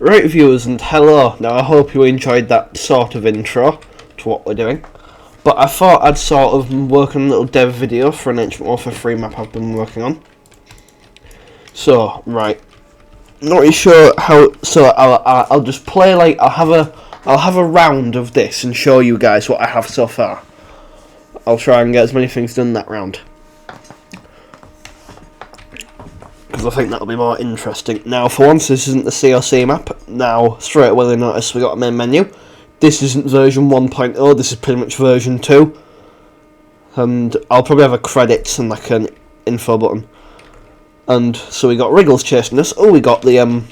Right, viewers, and hello. Now, I hope you enjoyed that sort of intro to what we're doing. But I thought I'd sort of work on a little dev video for an Ancient Warfare 3 map I've been working on. So, right. Not really sure how. So I'll just play like I'll have a round of this and show you guys what I have so far. I'll try and get as many things done that round, because I think that'll be more interesting. Now, for once, this isn't the COC map. Now, straight away they notice we got a main menu. This isn't version 1.0, this is pretty much version 2. And I'll probably have a credits and like an info button. And so we got Wriggles chasing us. Oh, we got the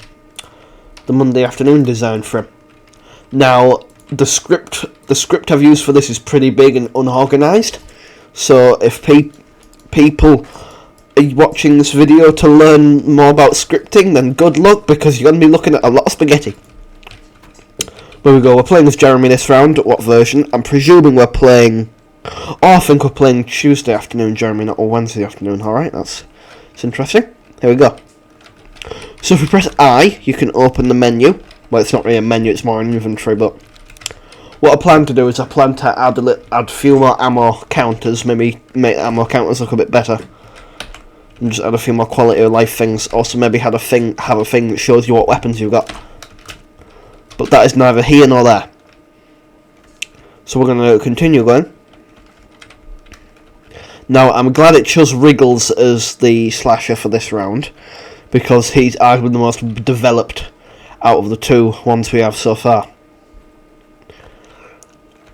Monday afternoon design for him. Now, the script I've used for this is pretty big and unorganised. So if people watching this video to learn more about scripting, then good luck, because you're going to be looking at a lot of spaghetti. There we go, we're playing as Jeremy this round. What version? I'm presuming we're playing... Oh, I think we're playing Tuesday afternoon, Jeremy, not Wednesday afternoon. Alright, that's interesting. Here we go. So if we press I, you can open the menu. Well, it's not really a menu, it's more an inventory, but... What I plan to do is I plan to add a few more ammo counters, maybe make the ammo counters look a bit better. And just add a few more quality of life things. Also, maybe have a thing that shows you what weapons you've got. But that is neither here nor there. So we're going to continue going. Now, I'm glad it chose Wriggles as the slasher for this round, because he's arguably the most developed out of the two ones we have so far.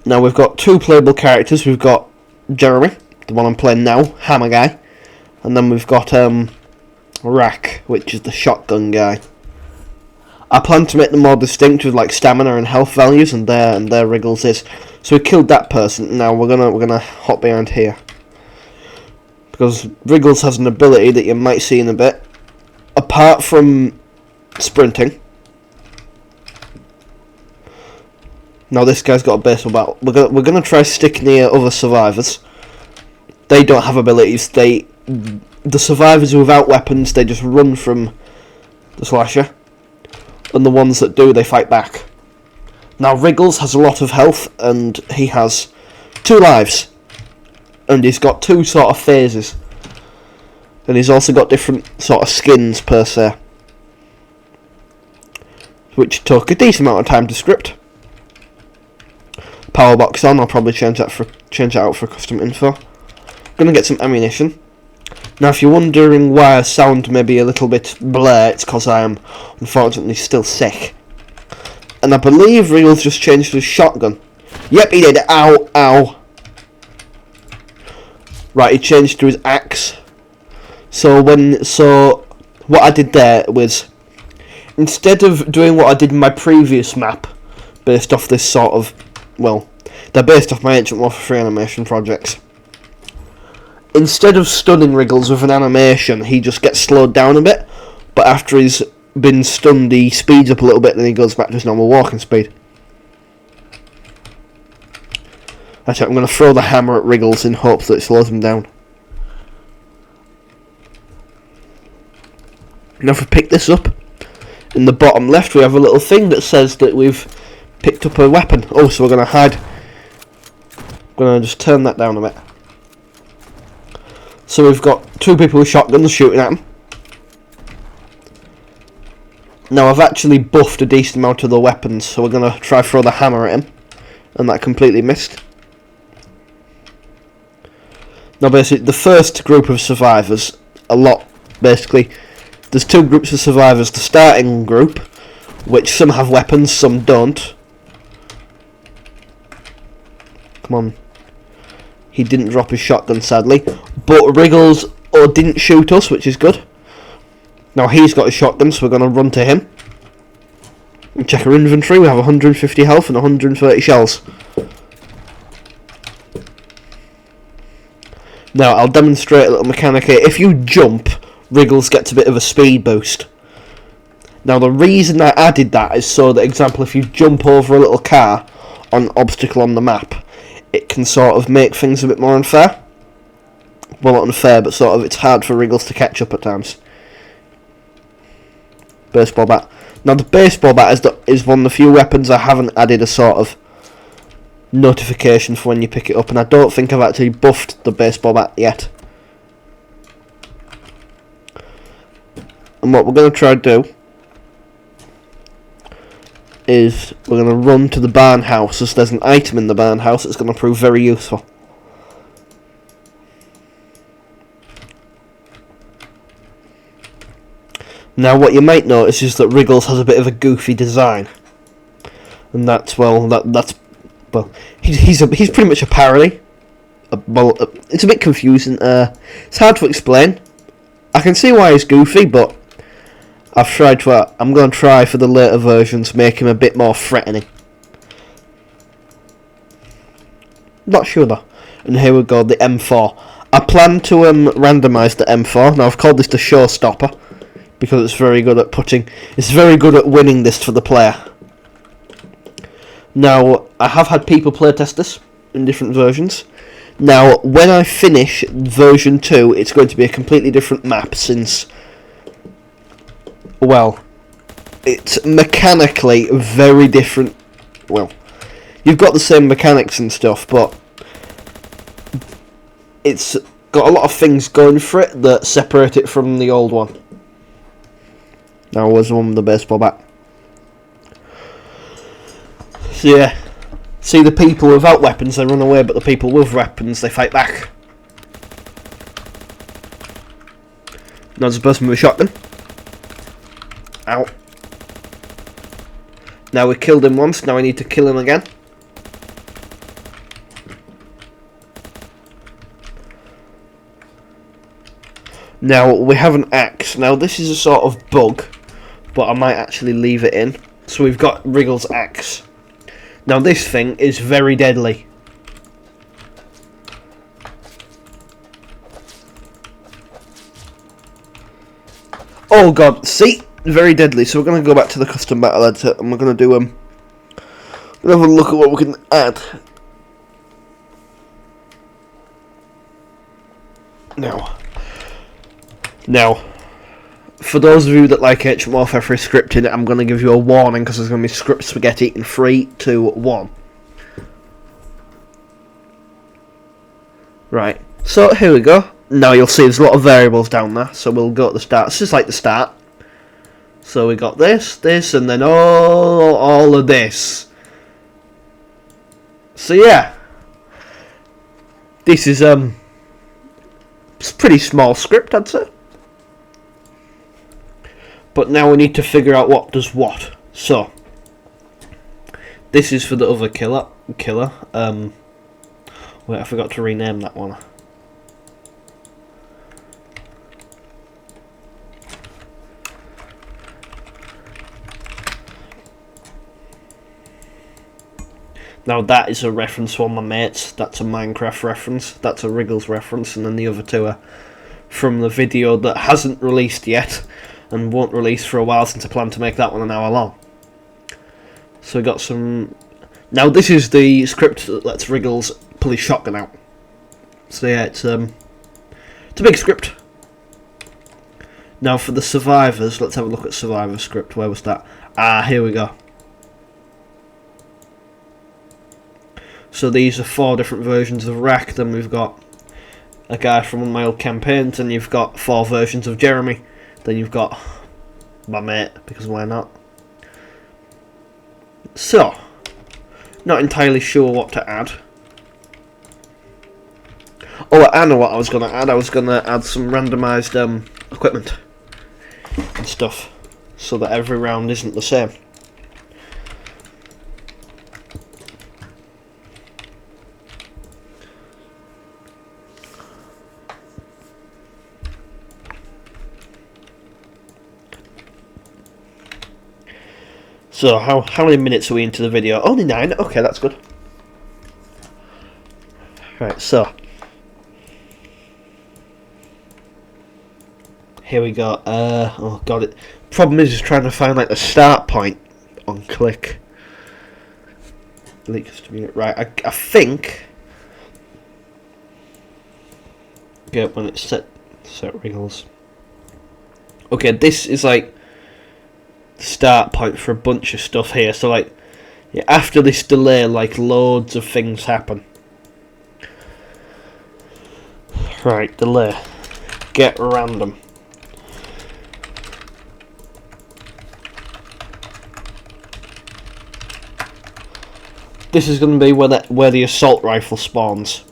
Now, we've got two playable characters. We've got Jeremy, the one I'm playing now, Hammer Guy. And then we've got Rack, which is the shotgun guy. I plan to make them more distinct with like stamina and health values, and there Wriggles is. So we killed that person. Now we're gonna hop behind here, because Wriggles has an ability that you might see in a bit. Apart from sprinting. Now this guy's got a baseball bat. We're gonna try stick near other survivors. They don't have abilities. The survivors without weapons, they just run from the slasher, and the ones that do, they fight back. Now Wriggles has a lot of health, and he has 2 lives, and he's got 2 sort of phases, and he's also got different sort of skins per se, which took a decent amount of time to script. Power box on. I'll probably change that out for custom info. Gonna get some ammunition. Now, if you're wondering why I sound maybe a little bit bleh, it's because I am unfortunately still sick. And I believe Wriggles just changed to his shotgun. Yep, he did. Ow, ow. Right, he changed to his axe. So what I did there was, instead of doing what I did in my previous map, based off this sort of, well, they're based off my Ancient Warfare 3 animation projects. Instead of stunning Wriggles with an animation, he just gets slowed down a bit, but after he's been stunned, he speeds up a little bit, and then he goes back to his normal walking speed. Actually, I'm going to throw the hammer at Wriggles in hopes that it slows him down. Now if we pick this up, in the bottom left we have a little thing that says that we've picked up a weapon. Oh, so we're going to hide. I'm going to just turn that down a bit. So we've got 2 people with shotguns shooting at him. Now I've actually buffed a decent amount of the weapons, so we're going to try throw the hammer at him. And that completely missed. Now basically, the first group of survivors, basically, there's 2 groups of survivors. The starting group, which some have weapons, some don't. Come on. He didn't drop his shotgun, sadly. But Wriggles didn't shoot us, which is good. Now he's got a shotgun, so we're going to run to him. And check our inventory. We have 150 health and 130 shells. Now I'll demonstrate a little mechanic here. If you jump, Wriggles gets a bit of a speed boost. Now the reason I added that is so that, example, if you jump over a little car on an obstacle on the map, it can sort of make things a bit more unfair. Well, not unfair, but sort of it's hard for Wriggles to catch up at times. Baseball bat. Now the baseball bat is one of the few weapons I haven't added a sort of notification for when you pick it up, and I don't think I've actually buffed the baseball bat yet. And what we're going to try to do is we're going to run to the barn house, as there's an item in the barn house that's going to prove very useful. Now what you might notice is that Wriggles has a bit of a goofy design, and that's he's pretty much a parody. It's a bit confusing. It's hard to explain. I can see why he's goofy, but I'm going to try for the later versions make him a bit more threatening. Not sure though. And here we go, the M4. I plan to randomise the M4. Now I've called this the showstopper, because it's very good at winning this for the player. Now, I have had people playtest this in different versions. Now, when I finish version 2, it's going to be a completely different map, since, well, it's mechanically very different. Well, you've got the same mechanics and stuff, but it's got a lot of things going for it that separate it from the old one. Now, was the one with the baseball bat. So yeah, see, the people without weapons, they run away, but the people with weapons, they fight back. Now there's a person with a shotgun. Ow. Now we killed him once, now we need to kill him again. Now we have an axe. Now this is a sort of bug, but I might actually leave it in. So we've got Wriggles' axe. Now this thing is very deadly. Oh god, see? Very deadly. So we're going to go back to the custom battle editor, and we're going to do we'll have a look at what we can add. Now, for those of you that like Ancient Warfare 3 scripting, I'm going to give you a warning, because there's going to be script spaghetti in 3, 2, 1. Right, so here we go. Now you'll see there's a lot of variables down there, so we'll go at the start. This is like the start. So we got this, and then all of this. So yeah, this is it's a pretty small script, I'd say. But now we need to figure out what does what. So this is for the other killer. Wait, I forgot to rename that one. Now that is a reference to one of my mates. That's a Minecraft reference. That's a Wriggles reference, and then the other two are from the video that hasn't released yet and won't release for a while, since I plan to make that one an hour long. So we got some. Now this is the script that lets Wriggles pull his shotgun out. So yeah, it's a big script. Now for the survivors, let's have a look at survivor script. Where was that? Here we go. So these are 4 different versions of Rack. Then we've got a guy from one of my old campaigns, and you've got 4 versions of Jeremy. Then you've got my mate, because why not? So, not entirely sure what to add. Oh, I know what I was going to add. I was going to add some randomised equipment and stuff, so that every round isn't the same. So, how many minutes are we into the video? Only 9. Okay, that's good. Right, so here we go. Oh god, it. Problem is trying to find like the start point on click. Right, I think. Yeah, when it's set Wriggles. Okay, this is like start point for a bunch of stuff here. So like, yeah, after this delay, like loads of things happen. Right, delay. Get random. This is going to be where the assault rifle spawns.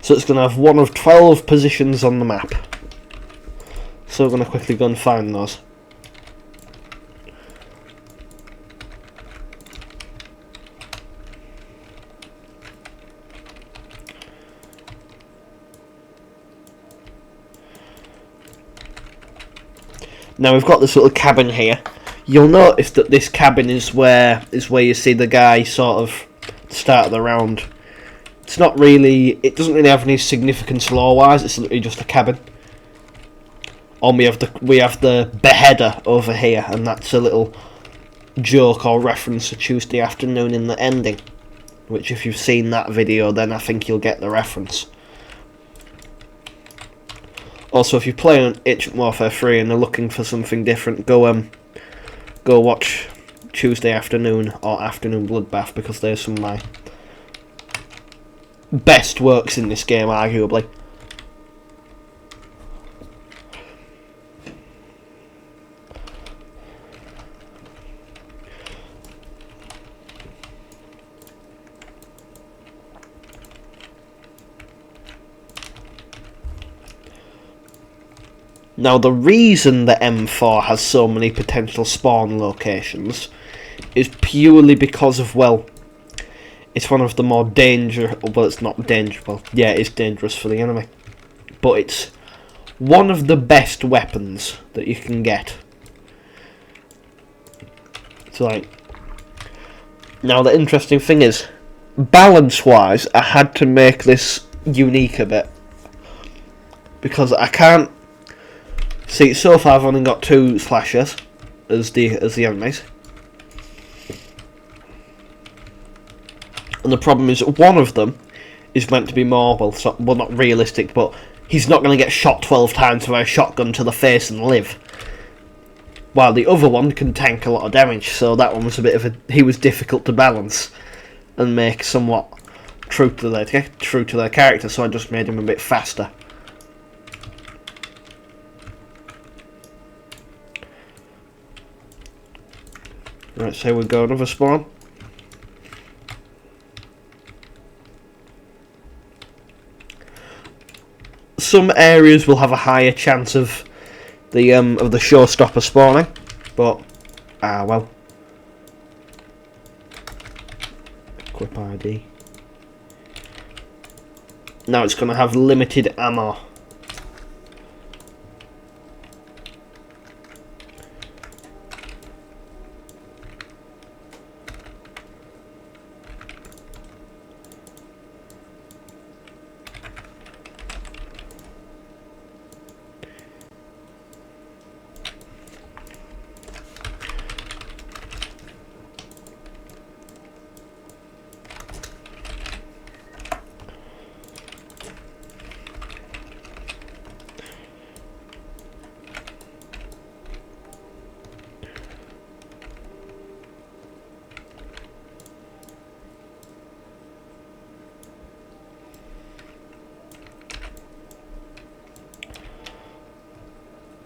So it's going to have one of 12 positions on the map. So we're going to quickly go and find those. Now we've got this little cabin here. You'll notice that this cabin is where you see the guy sort of start the round. It's not really. It doesn't really have any significance lore-wise. It's literally just a cabin. And we have the beheader over here, and that's a little joke or reference to Tuesday Afternoon in the ending. Which, if you've seen that video, then I think you'll get the reference. Also, if you're playing Ancient Warfare 3 and are looking for something different, go watch Tuesday Afternoon or Afternoon Bloodbath, because there's some of my best works in this game, arguably. Now, the reason the M4 has so many potential spawn locations is purely because of, well, it's one of the more dangerous. Well, it's not dangerous. Well, yeah, it's dangerous for the enemy, but it's one of the best weapons that you can get. So, like, now the interesting thing is, balance-wise, I had to make this unique a bit, because I can't see. So far, I've only got 2 slashers as the enemies. And the problem is, one of them is meant to be more, well, not realistic, but he's not going to get shot 12 times with a shotgun to the face and live. While the other one can tank a lot of damage, so that one was a bit of he was difficult to balance and make somewhat true to their character, so I just made him a bit faster. Right, so we go another spawn. Some areas will have a higher chance of the showstopper spawning, but well. Equip ID. Now it's going to have limited ammo.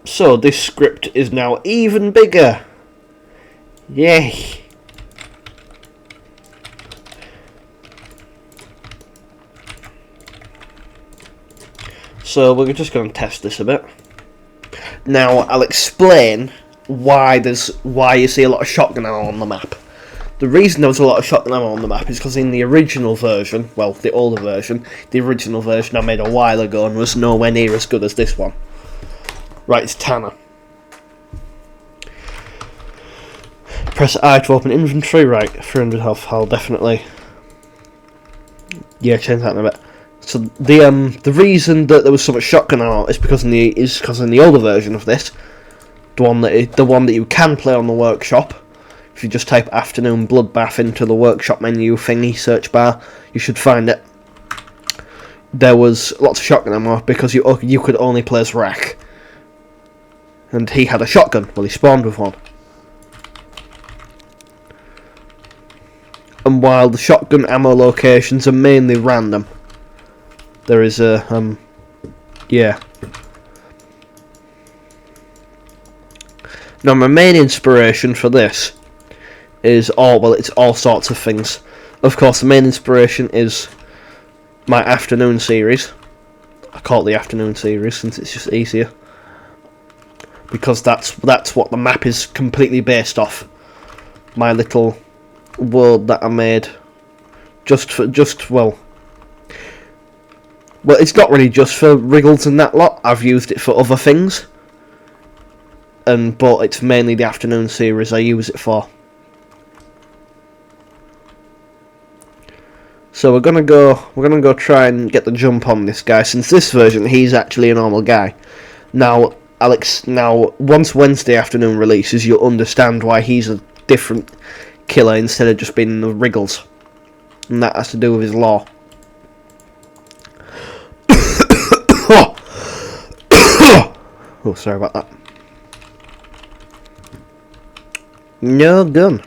So this script is now even bigger. Yay. So we're just going to test this a bit. Now I'll explain why you see a lot of shotgun ammo on the map. The reason there was a lot of shotgun ammo on the map is because in the original version, well, the older version, the original version I made a while ago and was nowhere near as good as this one. Right, it's Tanner. Press I to open inventory. Right, 300 health. I'll definitely, yeah, change that in a bit. So the reason that there was so much shotgun ammo is because in the older version of this, the one that you can play on the workshop. If you just type Afternoon Bloodbath into the workshop menu thingy search bar, you should find it. there was lots of shotgun ammo because you could only play as Rack. And he had a shotgun. Well, he spawned with one. And while the shotgun ammo locations are mainly random, there is a yeah. Now my main inspiration for this is it's all sorts of things. Of course, the main inspiration is my afternoon series. I call it the afternoon series since it's just easier, because that's what the map is completely based off. My little world that I made well, it's not really just for Wriggles and that lot. I've used it for other things, but it's mainly the afternoon series I use it for. So we're gonna go try and get the jump on this guy. Since this version, he's actually a normal guy. Now, Alex. Now, once Wednesday afternoon releases, you'll understand why he's a different killer instead of just being the Wriggles, and that has to do with his lore. Oh, sorry about that. No gun,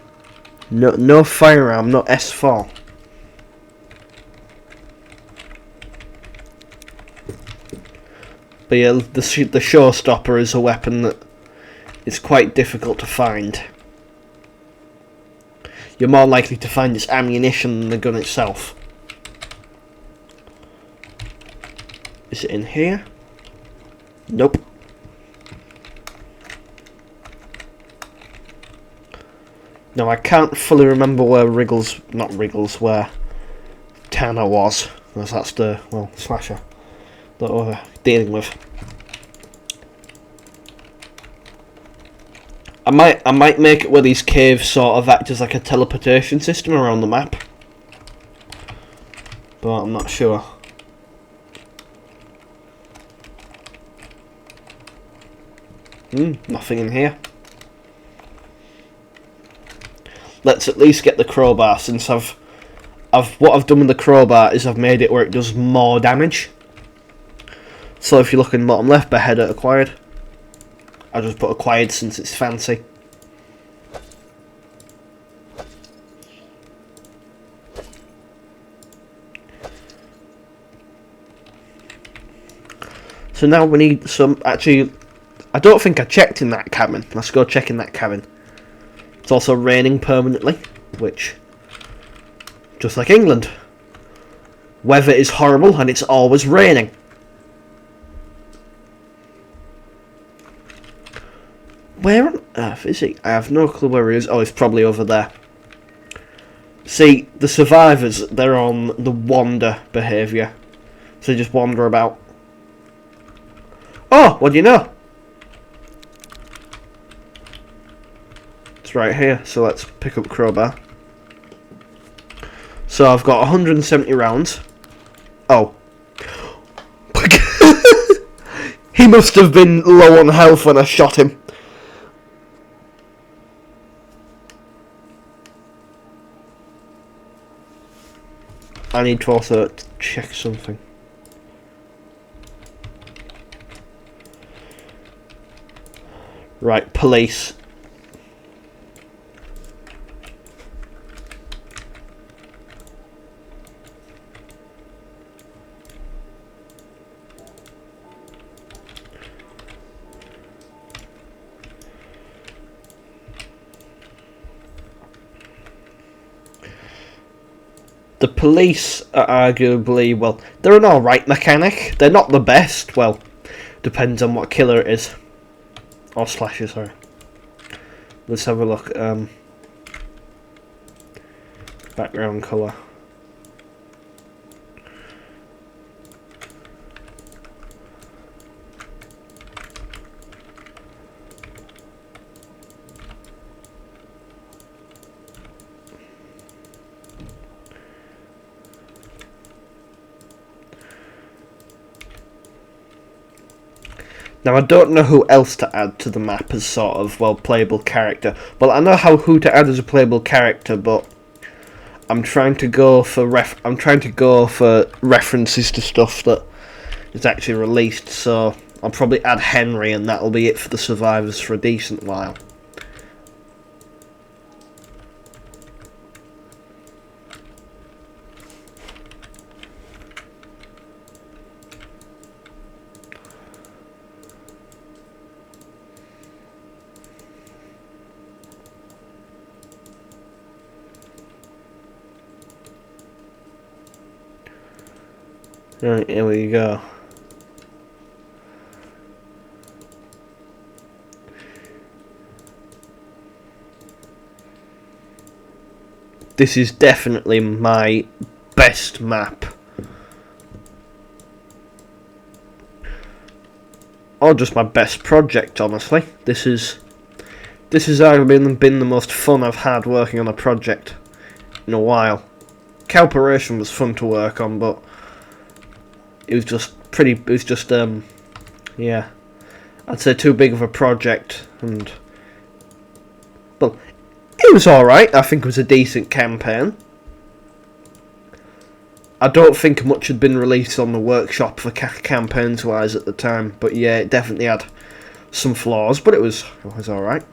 no firearm, no S4. But yeah, the showstopper is a weapon that is quite difficult to find. You're more likely to find its ammunition than the gun itself. Is it in here? Nope. Now I can't fully remember where where Tanner was, because that's the, slasher that we're dealing with. I might make it where these caves sort of act as like a teleportation system around the map, but I'm not sure. Nothing in here. Let's at least get the crowbar, since what I've done with the crowbar is I've made it where it does more damage. So if you look in the bottom left, beheader acquired. I just put acquired since it's fancy. So now we need some, actually, I don't think I checked in that cabin. Let's go check in that cabin. It's also raining permanently, which, just like England, weather is horrible and it's always raining. Where on earth is he? I have no clue where he is. Oh, he's probably over there. See, the survivors, they're on the wander behaviour. So they just wander about. Oh, what do you know? It's right here, so let's pick up crowbar. So I've got 170 rounds. Oh. He must have been low on health when I shot him. I need to also check something. Right, police. The police are arguably, well, they're an alright mechanic. They're not the best, well, depends on what killer it is. Or slasher, sorry. Let's have a look. Background colour. Now I don't know who else to add to the map as sort of, well, playable character. Well, I know who to add as a playable character, but I'm trying to go for references to stuff that is actually released. So I'll probably add Henry, and that'll be it for the survivors for a decent while. Right, here we go. This is definitely my best map. Or just my best project, honestly. This has arguably been the most fun I've had working on a project in a while. Cowperation was fun to work on, but it was just yeah, I'd say too big of a project, and well, it was alright. I think it was a decent campaign. I don't think much had been released on the workshop for campaigns wise at the time, but yeah, it definitely had some flaws, but it was alright.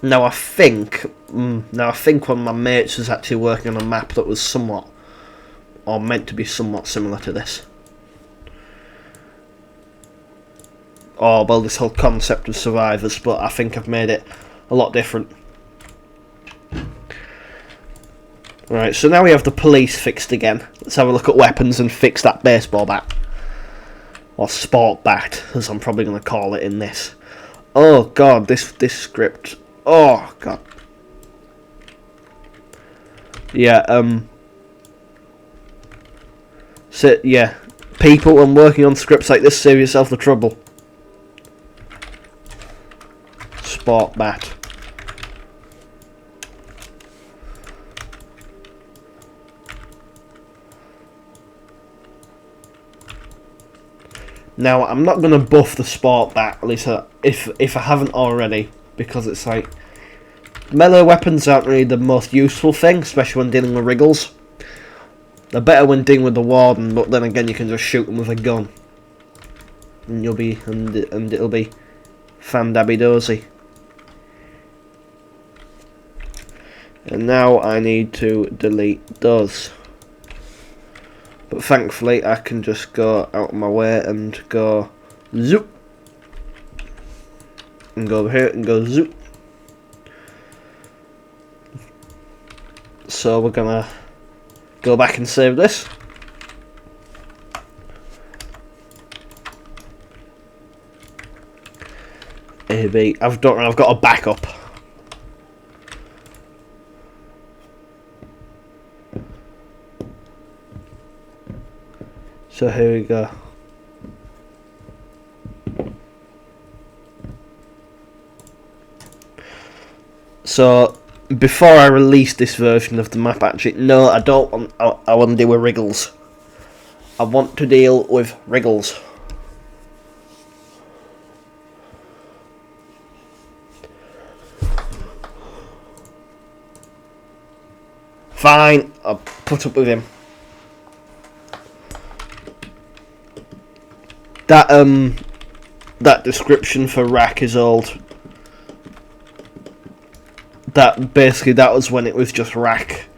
Now I think one of my mates was actually working on a map that was somewhat, or meant to be somewhat similar to this. Or, well, this whole concept of survivors, but I think I've made it a lot different. Right, so now we have the police fixed again. Let's have a look at weapons and fix that baseball bat. Or sport bat, as I'm probably going to call it in this. Oh god, this script. Oh god. Yeah, so, yeah. People, when working on scripts like this, save yourself the trouble. Sport bat. Now, I'm not going to buff the sport bat, at least if I haven't already, because it's like, melee weapons aren't really the most useful thing, especially when dealing with wriggles. They're better when dealing with the warden, but then again you can just shoot them with a gun. And it'll be fan-dabby-dozy. And now I need to delete those. But thankfully I can just go out of my way and go zoop. And go over here and go zoop. So we're gonna go back and save this. I've got a backup. So here we go. So before I release this version of the map, actually, no, I don't want. I want to deal with wriggles. I want to deal with wriggles. Fine, I'll put up with him. That description for Rack is old. That was when it was just Rack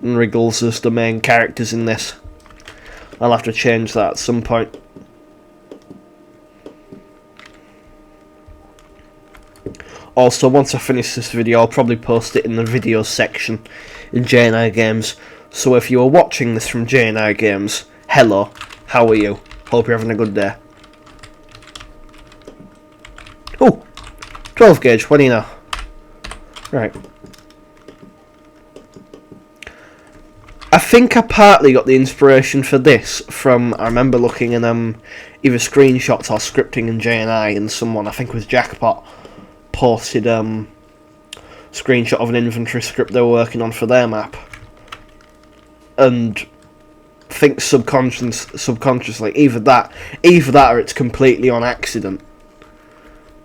and Wriggles as the main characters in this. I'll have to change that at some point. Also, once I finish this video, I'll probably post it in the video section in JNI Games. So if you are watching this from JNI Games, hello, how are you? Hope you're having a good day. Oh, 12 gauge, what do you know? Right. I think I partly got the inspiration for this from, I remember looking in either screenshots or scripting in JNI, and someone, I think it was Jackpot, posted screenshot of an inventory script they were working on for their map. And think subconsciously. Either that or it's completely on accident.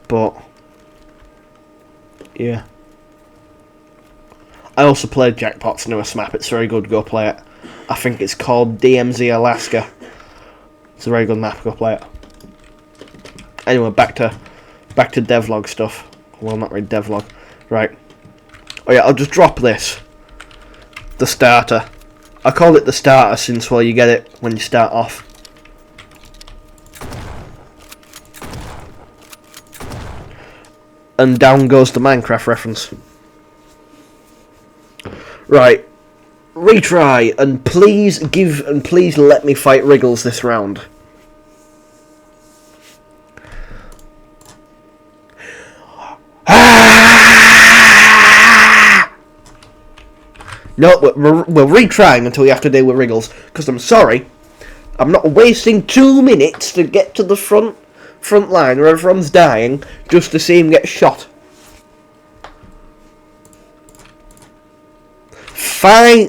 But yeah. I also played Jackpot's newest map. It's very good. Go play it. I think it's called DMZ Alaska. It's a very good map. Go play it. Anyway, back to devlog stuff. Well, not really devlog. Right. Oh yeah, I'll just drop this. The starter. I call it the starter since, well, you get it when you start off. And down goes the Minecraft reference. Right. Retry, and please let me fight Wriggles this round. No, we're retrying until we have to deal with Wriggles, because I'm sorry, I'm not wasting 2 minutes to get to the front line where everyone's dying just to see him get shot.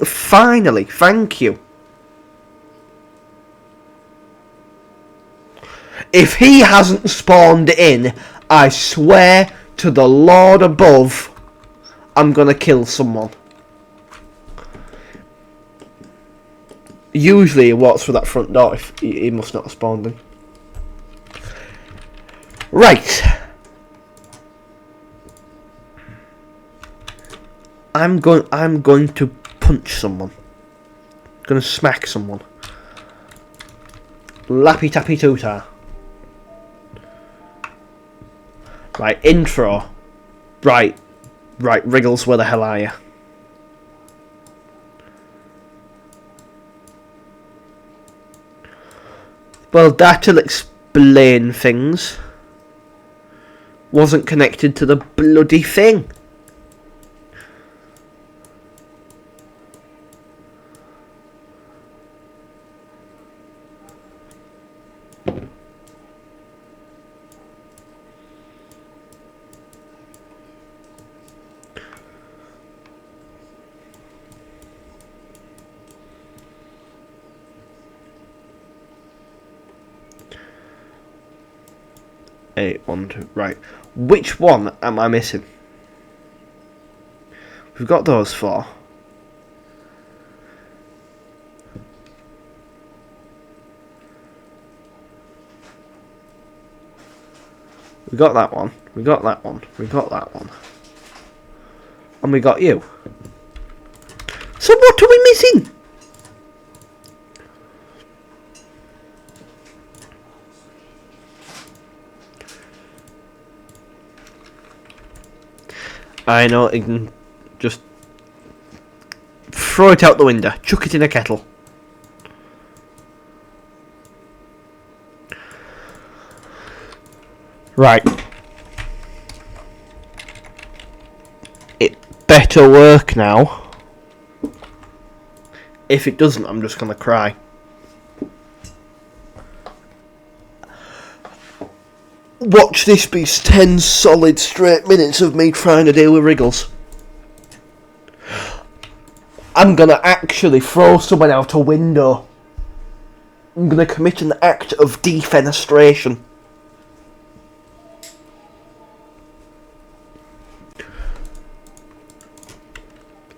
Finally, thank you. If he hasn't spawned in, I swear to the Lord above, I'm gonna kill someone. Usually he walks through that front door if he must not have spawned in. Right. I'm going to punch someone. I'm going to smack someone. Lappy tappy tootar. Right, intro. Right, Wriggles, where the hell are you? Well, that'll explain things. Wasn't connected to the bloody thing. Right. Which one am I missing? We've got those 4. We got that one. We got that one. We got that one. And we got you. So what are we missing? I know, you can just throw it out the window, chuck it in a kettle. Right. It better work now. If it doesn't, I'm just gonna cry. Watch this be 10 solid straight minutes of me trying to deal with Wriggles. I'm gonna actually throw someone out a window. I'm gonna commit an act of defenestration.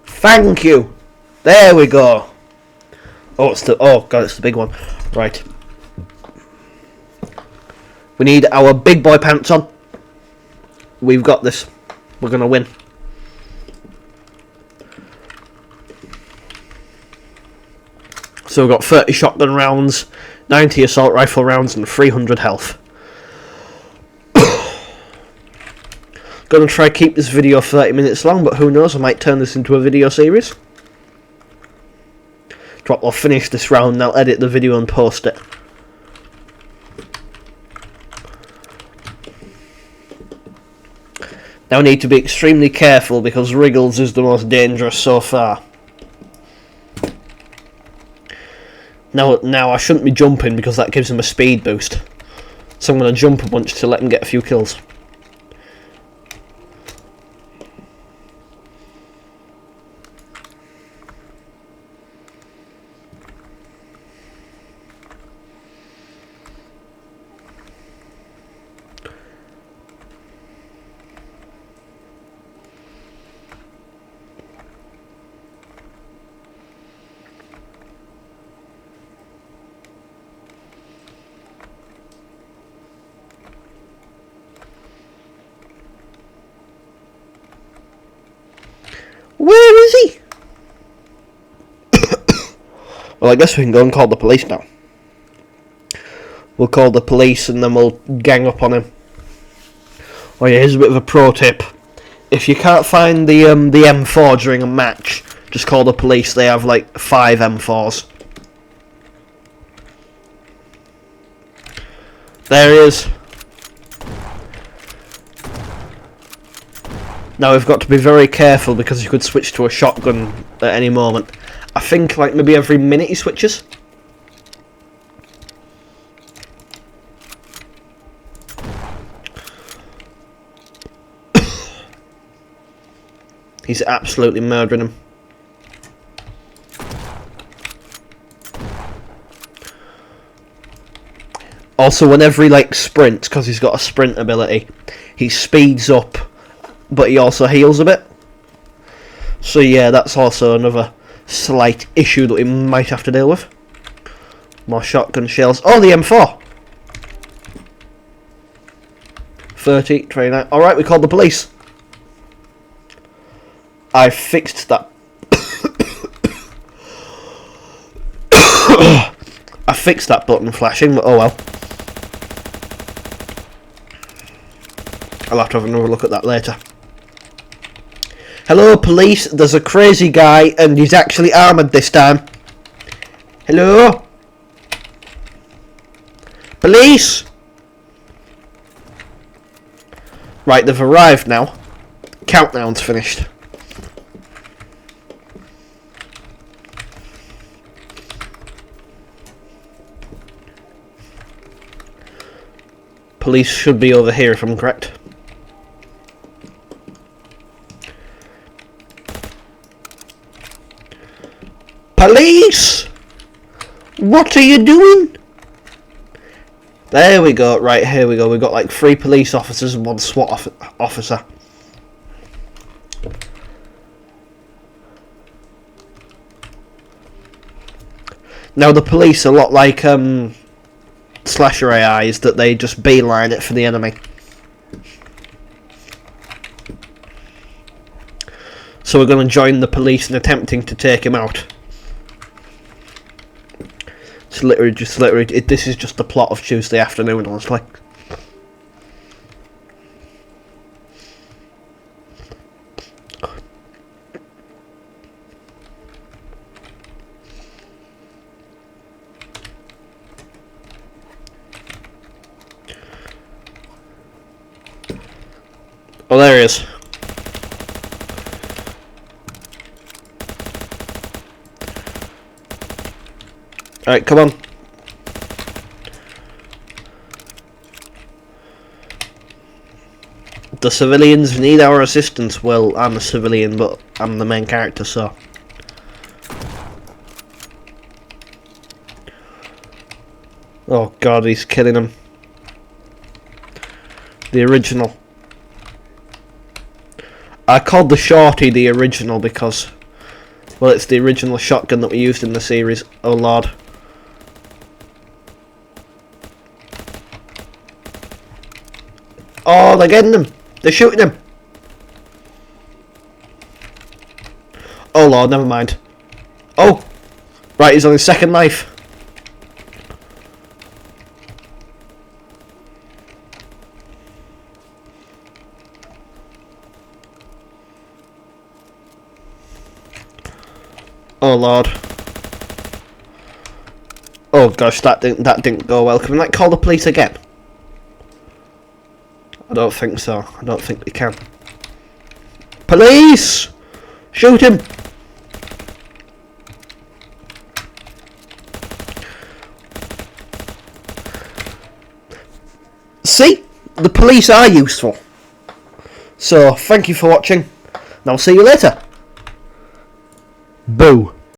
Thank you. There we go. Oh, it's the big one. Right. We need our big boy pants on. We've got this. We're gonna win. So we've got 30 shotgun rounds, 90 assault rifle rounds, and 300 health. Gonna try keep this video 30 minutes long, but who knows, I might turn this into a video series. I'll finish this round and I'll edit the video and post it. Now I need to be extremely careful because Wriggles is the most dangerous so far. Now I shouldn't be jumping because that gives him a speed boost. So I'm going to jump a bunch to let him get a few kills. Where is he? Well, I guess we can go and call the police now. We'll call the police and then we'll gang up on him. Oh yeah, here's a bit of a pro tip. If you can't find the M4 during a match, just call the police. They have like 5 M4s. There he is. Now we've got to be very careful because you could switch to a shotgun at any moment. I think like maybe every minute he switches. He's absolutely murdering him. Also, whenever he like sprints, because he's got a sprint ability, he speeds up, but he also heals a bit. So yeah, that's also another slight issue that we might have to deal with. More shotgun shells. Oh, the M4! 30, 29. Alright, we called the police. I fixed that. I fixed that button flashing, but oh well. I'll have to have another look at that later. Hello, police. There's a crazy guy, and he's actually armoured this time. Hello? Police? Right, they've arrived now. Countdown's finished. Police should be over here if I'm correct. Police! What are you doing? There we go. Right, here we go. We've got like 3 police officers and 1 SWAT officer. Now the police are a lot like slasher AIs, that they just beeline it for the enemy. So we're going to join the police in attempting to take him out. It's literally this is just the plot of Tuesday afternoon, honestly. Oh, there he is. Alright, come on. The civilians need our assistance. Well, I'm a civilian, but I'm the main character, so... Oh god, he's killing him. The original. I called the shorty the original because, well, it's the original shotgun that we used in the series. Oh lord. Oh, they're getting him. They're shooting him. Oh lord, never mind. Oh, right, he's on his second knife. Oh lord. Oh gosh, that didn't go well. Can we like call the police again? I don't think so. I don't think we can. Police! Shoot him! See? The police are useful. So, thank you for watching, and I'll see you later. Boo.